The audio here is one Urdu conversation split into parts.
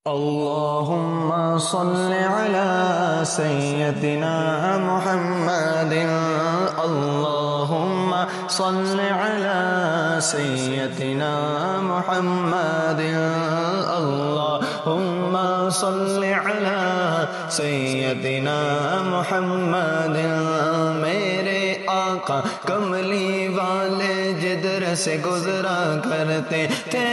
اللهم صل على سيدنا محمد اللهم صل على سيدنا محمد اللهم صل على سيدنا محمد میرے آقا کملی والے جدھر سے گزرا کرتے تھے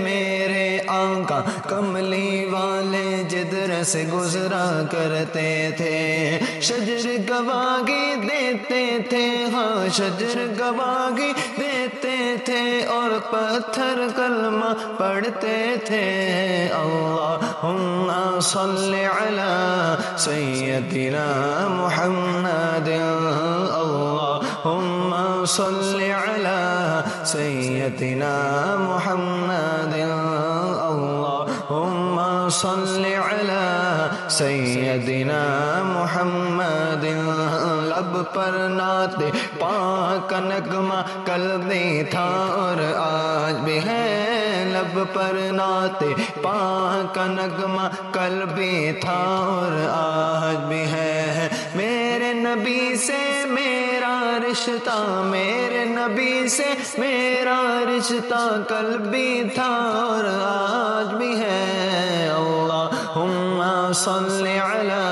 میرے آقا کملی والے جدھر سے گزرا کرتے تھے شجر گواہی دیتے تھے ہاں شجر گواہی دیتے تھے اور پتھر کلمہ پڑھتے تھے اللہم صل علی سیدنا محمد اللہم صل علی سیدنا محمد اللہم صل علی سیدنا محمد لب پر نعت پاک کا نغمہ کل بھی تھا اور آج بھی ہے لب پر نعت پاک کا نغمہ کل بھی تھا اور آج بھی ہے میرے نبی سے میرا رشتہ میرے نبی سے میرا رشتہ کل بھی تھا اور آج بھی ہے اللہم صل علی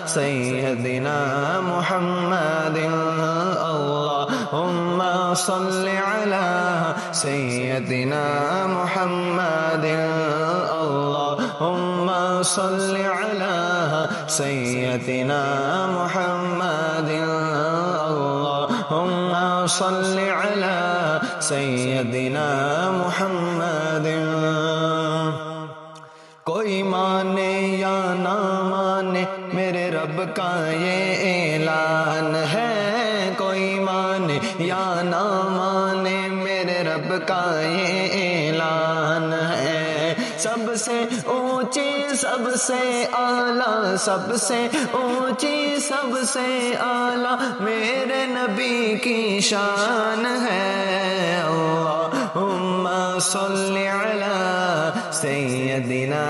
سیدنا محمد اللہم صل علی سیدنا محمد اللہم صل علی سیدنا محمد اللہم صل علی سیدنا محمد کوئی مانے یا نہ مانے میرے رب کا یہ اعلان ہے کوئی مانے یا نہ مانے میرے رب کا یہ اعلان ہے سب سے اونچی سب سے اعلیٰ سب سے اونچی سب سے اعلیٰ میرے نبی کی شان ہے اللہم صل علی سیدنا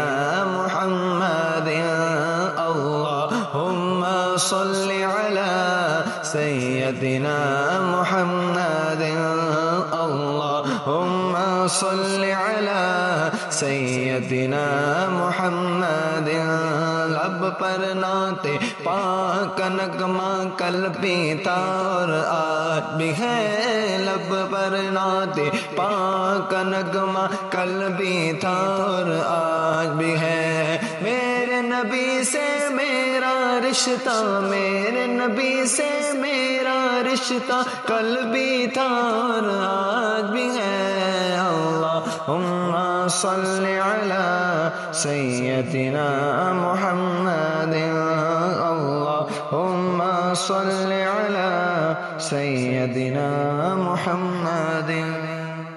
محمد اللہم صل علی سیدنا محمد اللہم صل علی سیدنا محمد لب پر نعت پاک کا نغمہ کل بھی تھا اور آج بھی ہے لب پر نعت پاک کا نغمہ کل بھی تھا اور آج بھی ہے میرے نبی سے میرا رشتہ میرے نبی سے میرا رشتہ کل بھی تھا اور آج بھی ہے اللہم صل علی سیدنا محمد اللہم صل علی سیدنا محمد